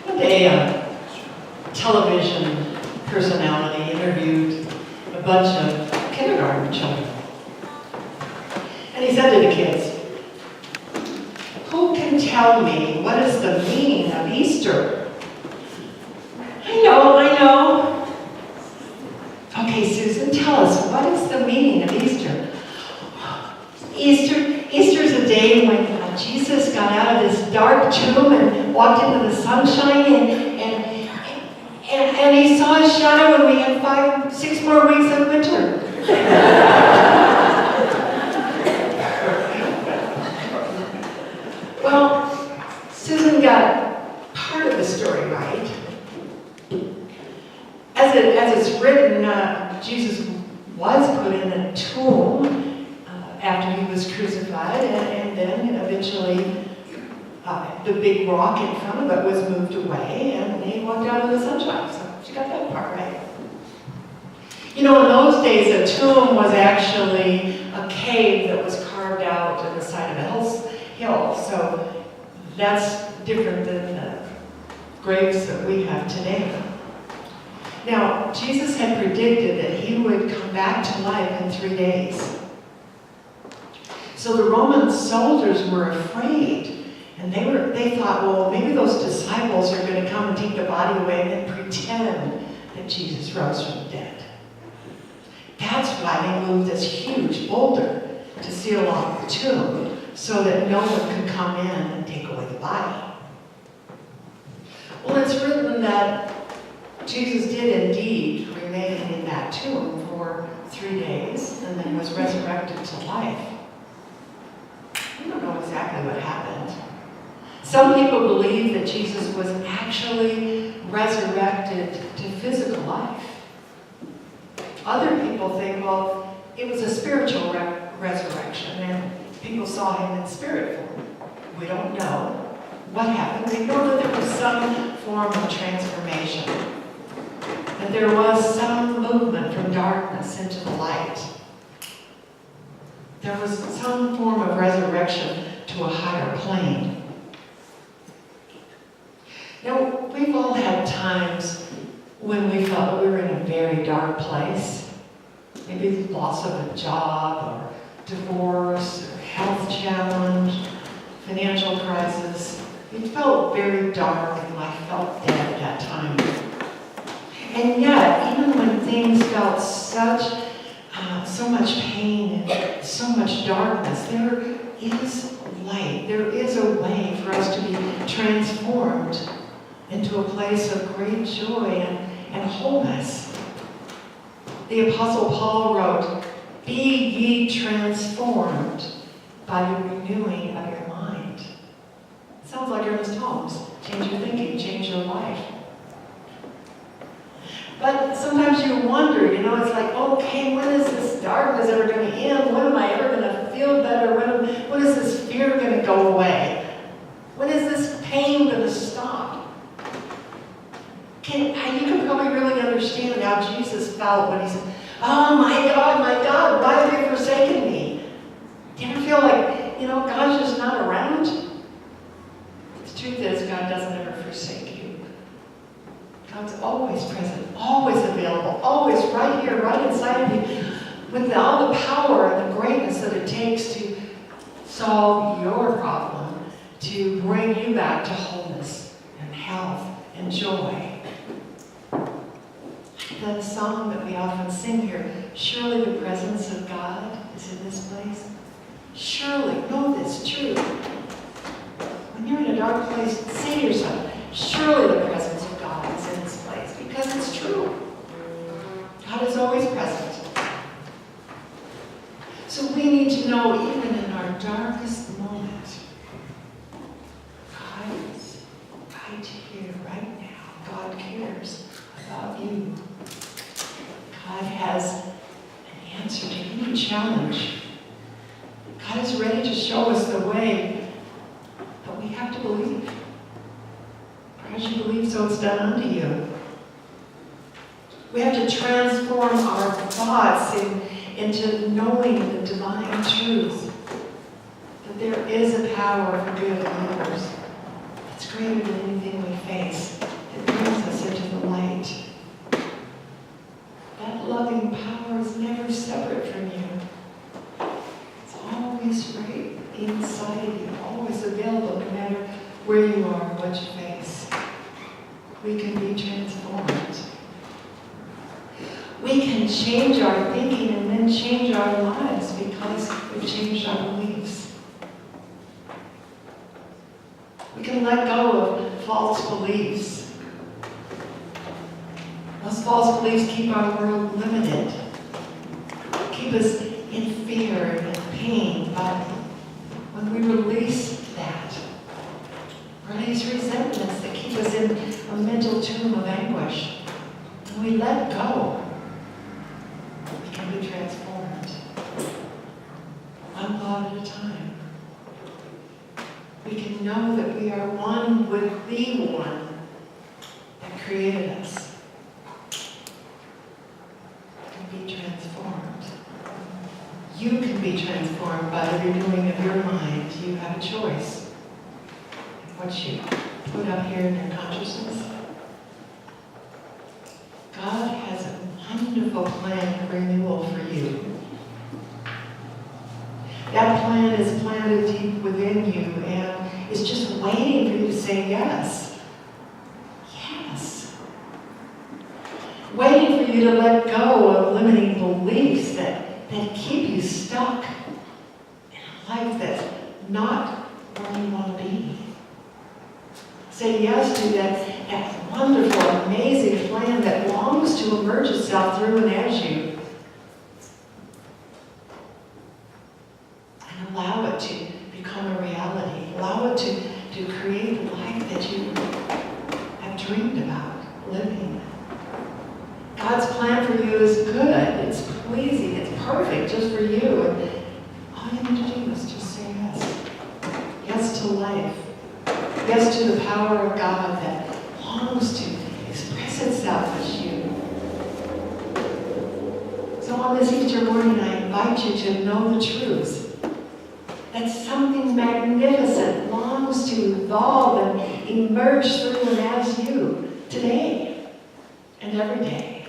One day, a television personality interviewed a bunch of kindergarten children. And he said to the kids, "Who can tell me what is the meaning of Easter?" I know. Okay, Susan, tell us, what is the meaning of Easter? Easter is a day when Jesus got out of this dark tomb and walked into the sunshine, and he saw his shadow when we had 6 more weeks of winter. Well, Susan got part of the story right. As it's written, Jesus was put in a tomb after he was crucified, and then eventually the big rock in front of it was moved away, and he walked out in the sunshine. So she got that part right. You know, in those days, a tomb was actually a cave that was carved out on the side of a hill. So that's different than the graves that we have today. Now, Jesus had predicted that he would come back to life in 3 days. So the Roman soldiers were afraid, and they thought, well, maybe those disciples are going to come and take the body away and then pretend that Jesus rose from the dead. That's why they moved this huge boulder to seal off the tomb, so that no one could come in and take away the body. Well, it's written that Jesus did indeed remain in that tomb for 3 days and then was resurrected to life. We don't know exactly what happened. Some people believe that Jesus was actually resurrected to physical life. Other people think, well, it was a spiritual resurrection and people saw him in spirit form. We don't know what happened. We know that there was some form of transformation, that there was some movement from darkness into the light. There was some form of resurrection to a higher plane. Now, we've all had times when we felt we were in a very dark place. Maybe the loss of a job, or divorce, or health challenge, financial crisis. It felt very dark, and life felt dead at that time. And yet, even when things felt so much pain and so much darkness, there is light. There is a way for us to be transformed into a place of great joy and wholeness. The Apostle Paul wrote, "Be ye transformed by the renewing of your mind." Sounds like Ernest Holmes. Change your thinking, change your life. But sometimes you wonder, it's like, okay, when is this darkness ever going to end? When am I ever going to feel better? When is this fear going to go away? When is this pain going to stop? You can probably really understand how Jesus felt when he said, "Oh my God, why have they forsaken me?" Do you ever feel like, God's just not around? The truth is, God doesn't ever forsake you. God's always present, always available, always right here, right inside of you, with all the power and the greatness that it takes to solve your problem, to bring you back to wholeness and health and joy. The song that we often sing here, "Surely the presence of God is in this place." Surely, know this truth. When you're in a dark place, say to yourself, surely the presence of God is in this place, because it's true. God is always present. So we need to know, even in our darkest moment, God is right here, right now. God cares about you. God has an answer to any challenge. God is ready to show us the way, but we have to believe. For as you believe, so it's done unto you. We have to transform our thoughts into knowing the divine truth, that there is a power for good in others that's greater than anything we face. what you face. We can be transformed. We can change our thinking and then change our lives because we've changed our beliefs. We can let go of false beliefs. Those false beliefs keep our world limited, keep us in fear and pain. But when we release that, release resentments that keep us in a mental tomb of anguish, and we let go, we can be transformed. One thought at a time. We can know that we are one with the one that created us. We can be transformed. You can be transformed by the renewing of your mind. You have a choice. What you put up here in your consciousness. God has a wonderful plan of renewal for you. That plan is planted deep within you and is just waiting for you to say yes. Yes. Waiting for you to let go of limiting beliefs that keep you stuck in a life that's not where you want to be. Say yes to that wonderful, amazing plan that longs to emerge itself through and as you. And allow it to become a reality. Allow it to create the life that you have dreamed about living. God's plan for you is good. It's pleasing. It's perfect just for you. And all you need to do is just say yes. Yes to life. Yes to the power of God that longs to express itself as you. So on this Easter morning, I invite you to know the truth. That something magnificent longs to evolve and emerge through and as you today and every day.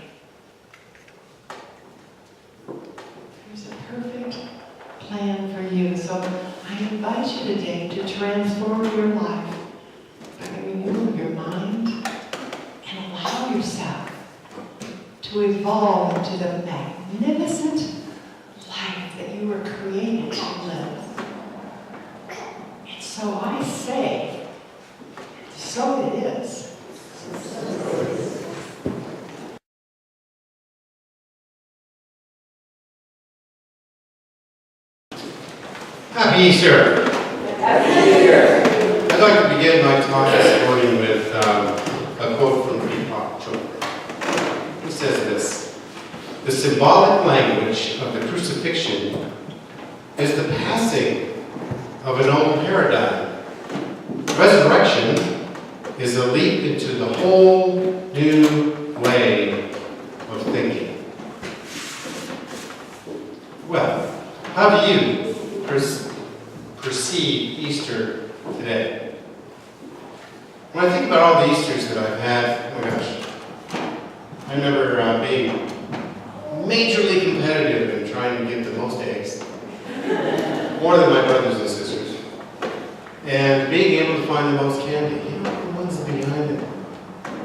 There's a perfect plan for you. So I invite you today to transform your life by renewing your mind and allow yourself to evolve into the magnificent life that you were created to live. And so I say, so it is. Happy Easter! Happy Easter! I'd like to begin my talk this morning with a quote from Deepak Chopra. He says this: "The symbolic language of the crucifixion is the passing of an old paradigm. Resurrection is a leap into the whole new way of thinking." Well, how do you perceive Easter today? When I think about all the Easters that I've had, oh my gosh, I remember being majorly competitive in trying to get the most eggs, more than my brothers and sisters, and being able to find the most candy. You know, the ones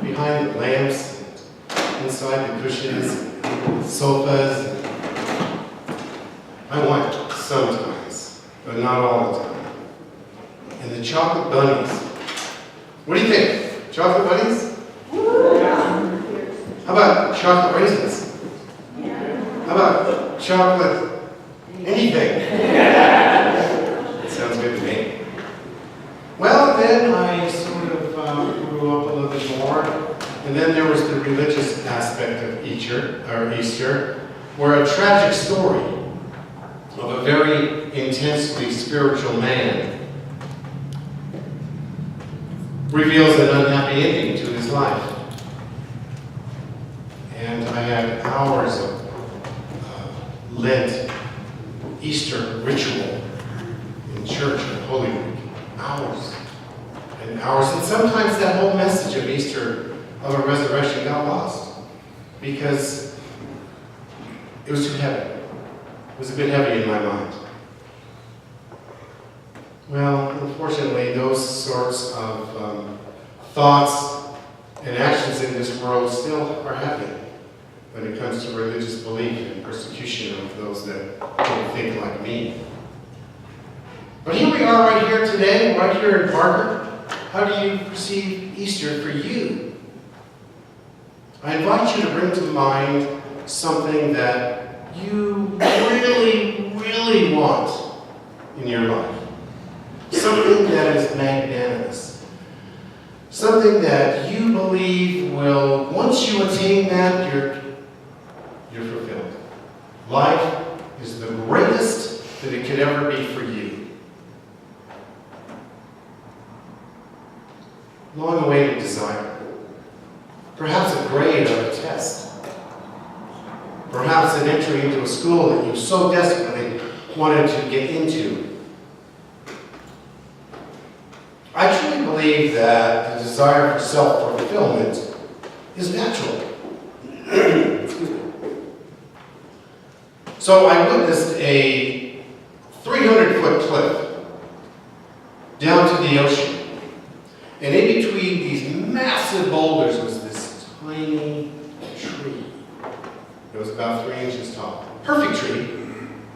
behind the lamps, inside the cushions, sofas. I won sometimes, but not all the time. And the chocolate bunnies. What do you think? Chocolate bunnies? How about chocolate raisins? How about chocolate anything? That sounds good to me. Well, then I sort of grew up a little bit more, and then there was the religious aspect of Easter, where a tragic story of a very intensely spiritual man reveals an unhappy ending to his life. And I had hours of Lent, Easter ritual in church on Holy Week. Hours and hours. And sometimes that whole message of Easter, of a resurrection, got lost because it was too heavy. It was a bit heavy in my mind. Well, unfortunately, those sorts of thoughts and actions in this world still are happening when it comes to religious belief and persecution of those that don't think like me. But here we are right here today, right here in Parker. How do you perceive Easter for you? I invite you to bring to mind something that you really, really want in your life. Something that is magnanimous. Something that you believe will, once you attain that, you're fulfilled. Life is the greatest that it could ever be for you. Long-awaited desire. Perhaps a grade on a test. Perhaps an entry into a school that you so desperately wanted to get into. I truly believe that the desire for self-fulfillment is natural. Excuse me. So I witnessed a 300-foot cliff down to the ocean. And in between these massive boulders was this tiny tree. It was about 3 inches tall. Perfect tree.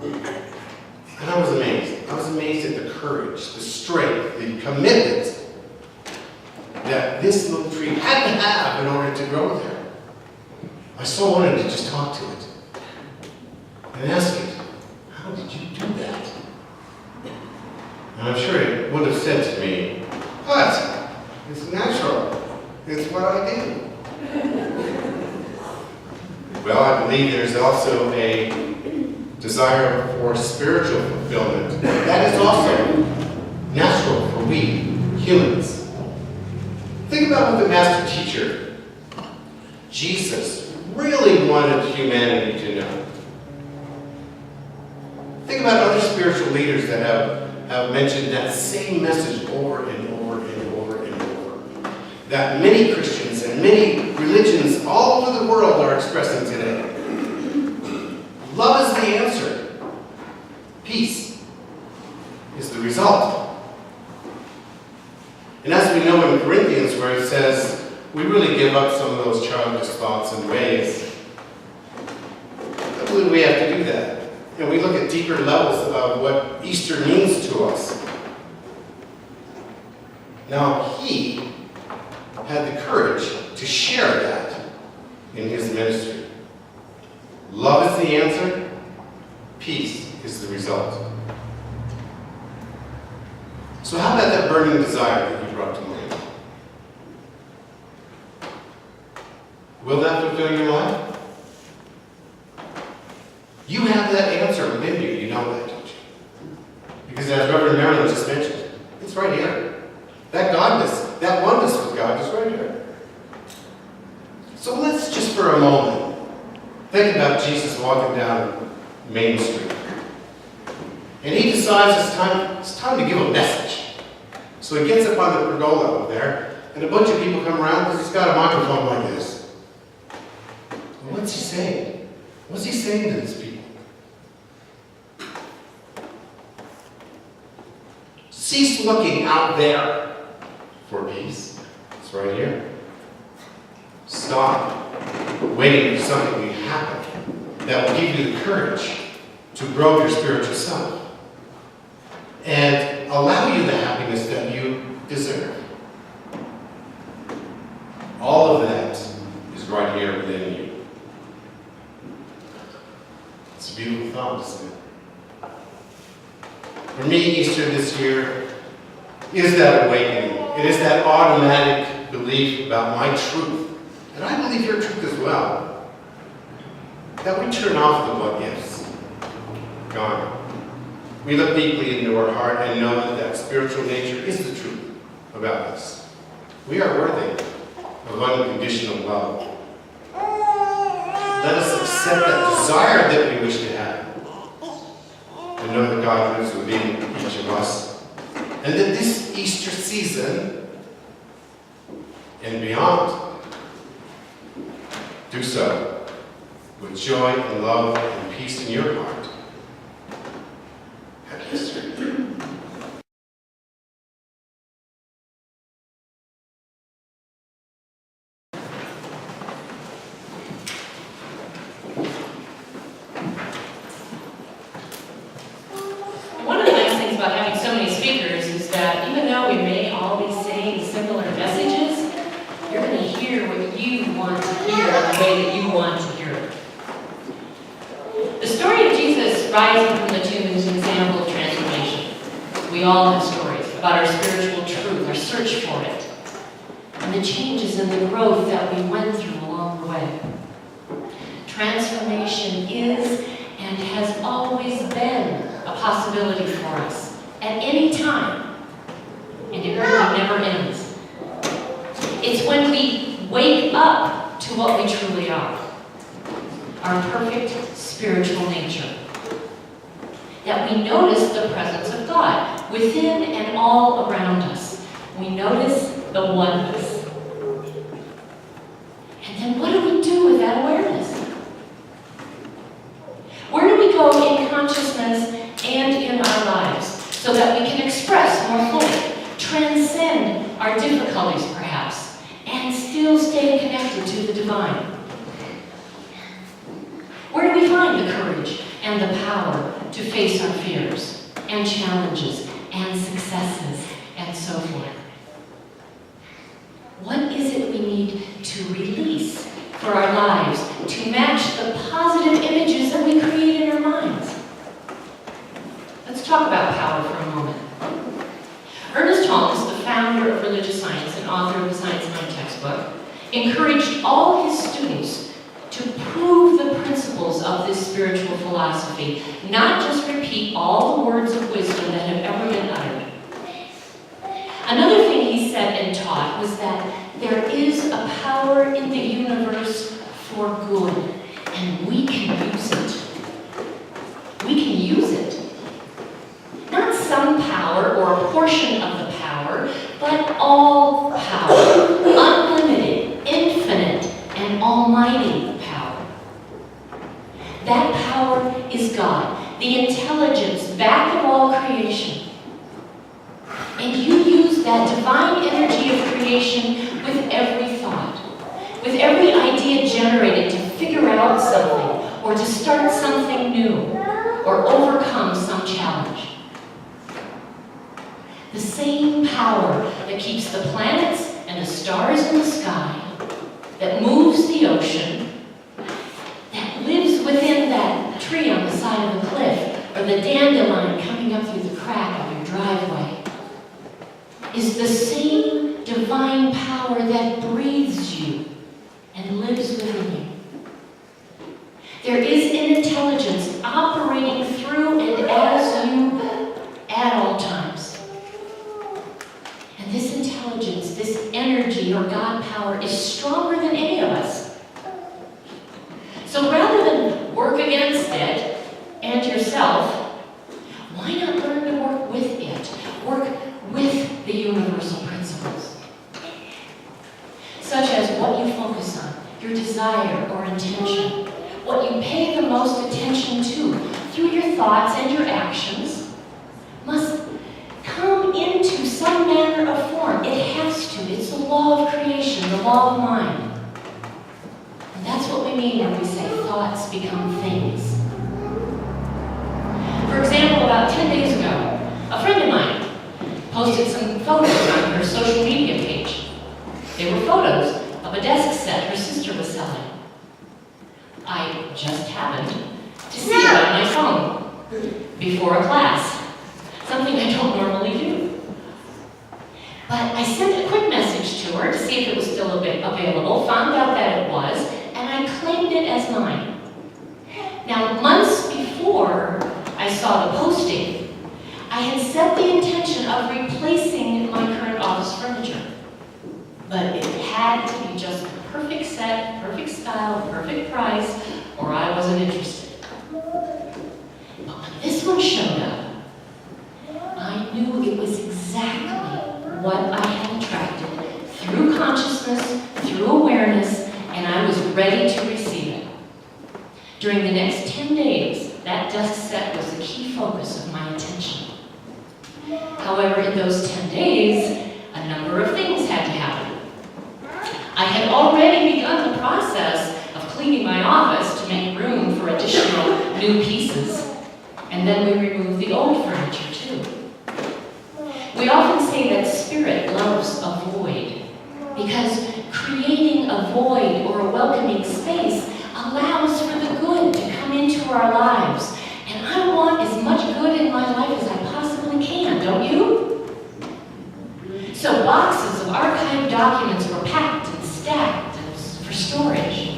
And I was amazed. I was amazed at the courage, the strength, the commitment that this little tree had to have in order to grow there. I so wanted to just talk to it and ask it, how did you do that? And I'm sure it would have said to me, what? It's natural. It's what I do. Well, I believe there's also a desire for spiritual fulfillment. That is also natural for we humans. Think about what the master teacher, Jesus, really wanted humanity to know. Think about other spiritual leaders that have mentioned that same message over and over and over and over. That many Christians and many religions all over the world are expressing today. Love is the answer. Peace is the result. And as we know in Corinthians, where it says, we really give up some of those childish thoughts and ways. I believe we have to do that. And we look at deeper levels of what Easter means to us. Now, he had the courage to share that in his ministry. Love is the answer. Peace is the result. So how about that burning desire that you brought to mind? Will that fulfill your life? You have that answer within you. You know that, don't you? Because as Reverend Marilyn just mentioned, it's right here. That godness, that oneness with God is right here. So let's just for a moment think about Jesus walking down Main Street. And he decides it's time to give a message. So he gets up on the pergola over there, and a bunch of people come around because he's got a microphone like this. And what's he saying? What's he saying to these people? Cease looking out there for peace. It's right here. Stop waiting for something to happen that will give you the courage to grow your spiritual self and allow you the happiness that you deserve. All of that is right here within you. It's a beautiful thought, isn't it? For me, Easter this year is that awakening. It is that automatic belief about my truth. And I believe your truth as well. That we turn off the what ifs. Gone. We look deeply into our heart and know that that spiritual nature is the truth about us. We are worthy of unconditional love. Let us accept that desire that we wish to have. And know that God lives within each of us. And that this Easter season and beyond, do so with joy and love and peace in your heart. Happy Easter. that even though we may all be saying similar messages, you're going to hear what you want to hear in the way that you want to hear it. The story of Jesus rising from the tomb is an example of transformation. We all have stories about our spiritual truth, our search for it, and the changes and the growth that we went through along the way. Transformation is and has always been a possibility for us at any time, and it really never ends. It's when we wake up to what we truly are, our perfect spiritual nature, that we notice the presence of God within and all around us. We notice the oneness. And then what do we do with that awareness? Where do we go in consciousness and in our lives so that we can express more fully, transcend our difficulties perhaps, and still stay connected to the divine? Where do we find the courage and the power to face our fears and challenges and successes and so forth? What is it we need to release for our lives to match the positive images that we create in our minds? Let's talk about power for a moment. Ernest Holmes, the founder of religious science and author of the Science Mind textbook, encouraged all his students to prove the principles of this spiritual philosophy, not just repeat all the words of wisdom that have ever been uttered. Another thing he said and taught was that there is a power in the universe for good, and we can use it. We can use it. Not some power or a portion of the power, but all power, unlimited, infinite, and almighty power. That power is God, the intelligence back of all creation. And you use that divine energy of creation with every thought, with every idea generated to figure out something, or to start something new, or overcome some challenge. The same power that keeps the planets and the stars in the sky, that moves the ocean, that lives within that tree on the side of the cliff, or the dandelion coming up through the crack of your driveway, is the same divine power that breathes you and lives within you. There is an intelligence operating through and as you at all times. And this intelligence, this energy or God power is stronger than any of us. So rather than work against it and yourself, why not learn to work with it? Work with the universal principles, such as what you focus on, your desire or intention, what you pay the most attention to through your thoughts and your actions must come into some manner of form. It has to. It's the law of creation, the law of mind. And that's what we mean when we say thoughts become things. For example, about 10 days ago, a friend of mine posted some photos on her social media page. They were photos of a desk set her sister was selling. I just happened to see it on my phone before a class, something I don't normally do. But I sent a quick message to her to see if it was still available, found out that it was, and I claimed it as mine. Now, months before I saw the posting, I had set the intention of replacing my current office furniture. But it had to be just the perfect set, perfect style, perfect price, or I wasn't interested. But when this one showed up, I knew it was exactly what I had attracted through consciousness, through awareness, and I was ready to receive it. During the next 10 days, that desk set was the key focus of my attention. However, in those 10 days, a number of things had to happen. I had already begun the process of cleaning my office to make room for additional new pieces, and then we removed the old furniture too. We often loves a void, because creating a void or a welcoming space allows for the good to come into our lives. And I want as much good in my life as I possibly can, don't you? So boxes of archived documents were packed and stacked for storage.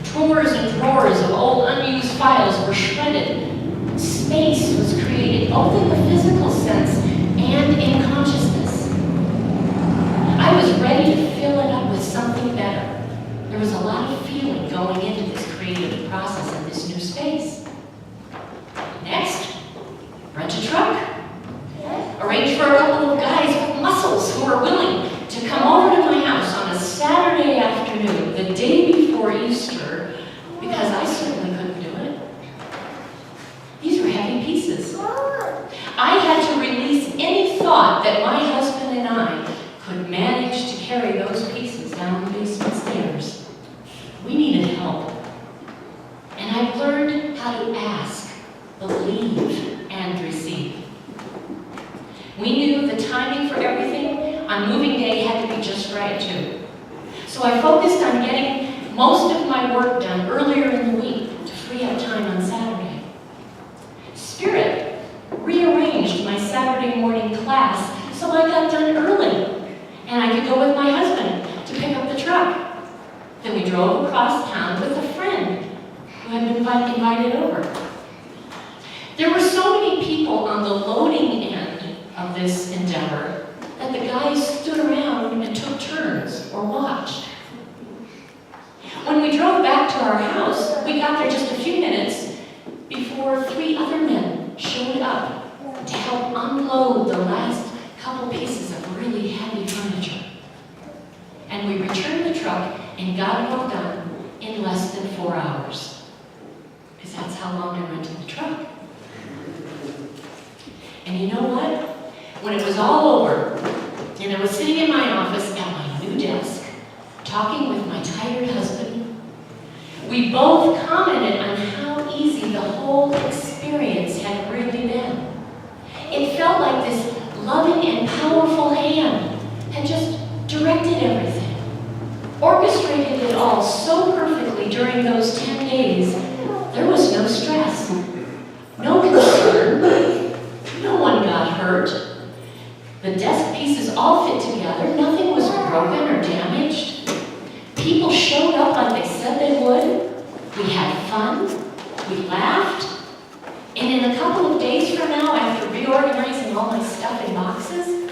Drawers and drawers of old unused files were shredded. Space was created both in the physical sense and in consciousness. I was ready to fill it up with something better. There was a lot of feeling going into this creative process in this new space. Next, rent a truck. Arrange for a couple of guys with muscles who are willing to come over to my house on a Saturday afternoon, the day before Easter, because I certainly couldn't do it. These were heavy pieces. I had to release any thought that my husband and I could manage to carry those pieces down the basement stairs. We needed help. And I've learned how to ask, believe, and receive. We knew the timing for everything on moving day had to be just right, too. So I focused on getting most of my work done earlier in the week to free up time on Saturday. Spirit rearranged my Saturday morning class so I got done early, and I could go with my husband to pick up the truck. Then we drove across town with a friend who had been invited over. There were so many people on the loading end of this endeavor that the guys stood around and took turns or watched. When we drove back to our house, we got there just a few minutes before 3 other men showed up to help unload the last couple pieces of really heavy furniture. And we returned the truck and got it all done in less than 4 hours. Because that's how long I rented the truck. And you know what? When it was all over, and I was sitting in my office at my new desk, talking with my tired husband, we both commented on how easy the whole experience had really been. It felt like this loving and powerful hand had just directed everything, orchestrated it all so perfectly during those 10 days. There was no stress, no concern, no one got hurt. The desk pieces all fit together, nothing was broken or damaged. People showed up like they said they would. We had fun, we laughed, and in a couple of days from now, after reorganizing all my stuff in boxes,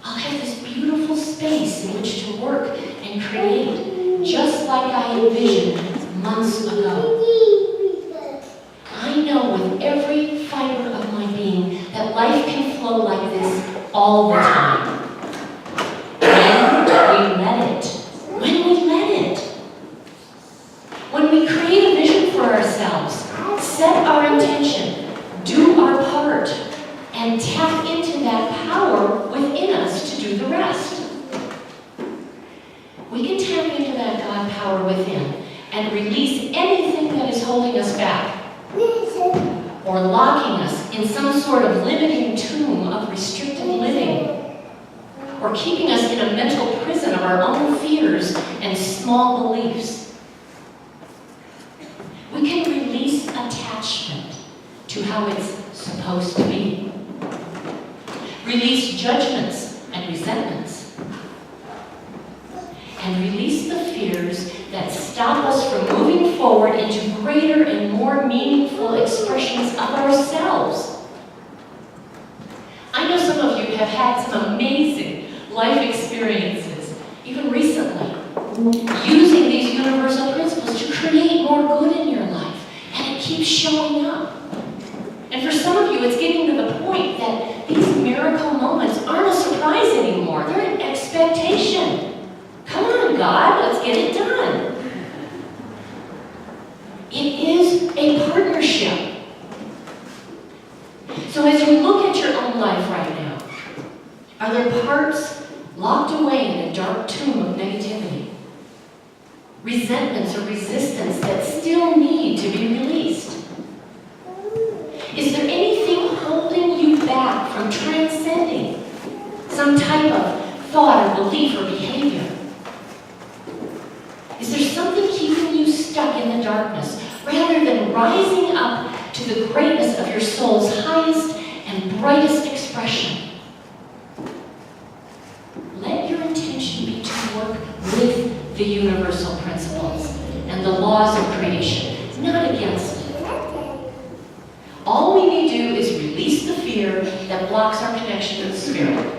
I'll have this beautiful space in which to work and create, just like I envisioned months ago. I know with every fiber of my being that life can flow like this all the time. When we let it. When we let it. When we create a vision for ourselves, set our intention, do our part, and tap into that power within us to do the rest. We can tap into that God power within and release anything that is holding us back or locking us in some sort of limiting tomb of restricted living, or keeping us in a mental prison of our own fears and small beliefs. We can release attachment to how it's supposed to be. Release judgments and resentments. And release the fears that stop us from moving forward into greater and more meaningful expressions of ourselves. I know some of you have had some amazing life experiences, even recently, using these universal principles to create more good in your life, and it keeps showing up. And for some of you, it's getting to the point that these miracle moments aren't a surprise anymore. They're an expectation. Come on, God, let's get it done. It is a partnership. So as you look at your own life right now, are there parts locked away in a dark tomb of negativity? Resentments or resistance that still need to be released? Is there anything holding you back from transcending some type of darkness, rather than rising up to the greatness of your soul's highest and brightest expression. Let your intention be to work with the universal principles and the laws of creation, not against it. All we need to do is release the fear that blocks our connection to the Spirit.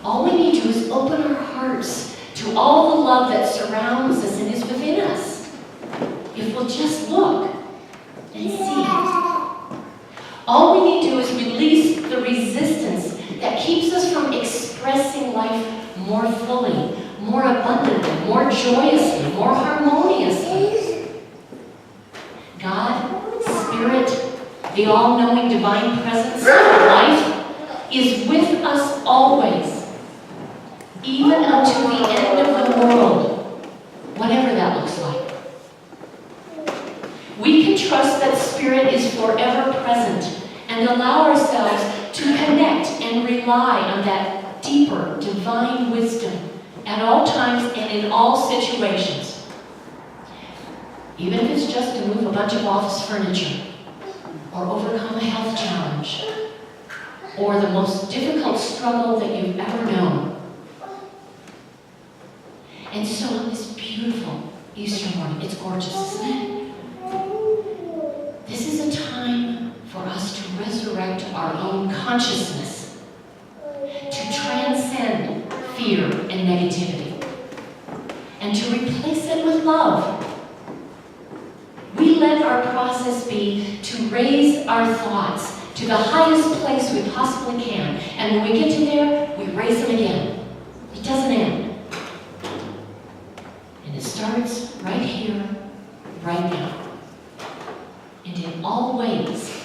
All we need to do is open our hearts to all the love that surrounds us and is within us. If we'll just look and see it. All we need to do is release the resistance that keeps us from expressing life more fully, more abundantly, more joyously, more harmoniously. God, Spirit, the all-knowing divine presence of life, is with us always, even unto the end of the world, whatever that looks like. We can trust that Spirit is forever present and allow ourselves to connect and rely on that deeper divine wisdom at all times and in all situations. Even if it's just to move a bunch of office furniture, or overcome a health challenge, or the most difficult struggle that you've ever known. And so on this beautiful Easter morning, it's gorgeous, isn't it? This is a time for us to resurrect our own consciousness, to transcend fear and negativity, and to replace it with love. We let our process be to raise our thoughts to the highest place we possibly can. And when we get to there, we raise them again. It doesn't end. And it starts right here, right now. And in all ways,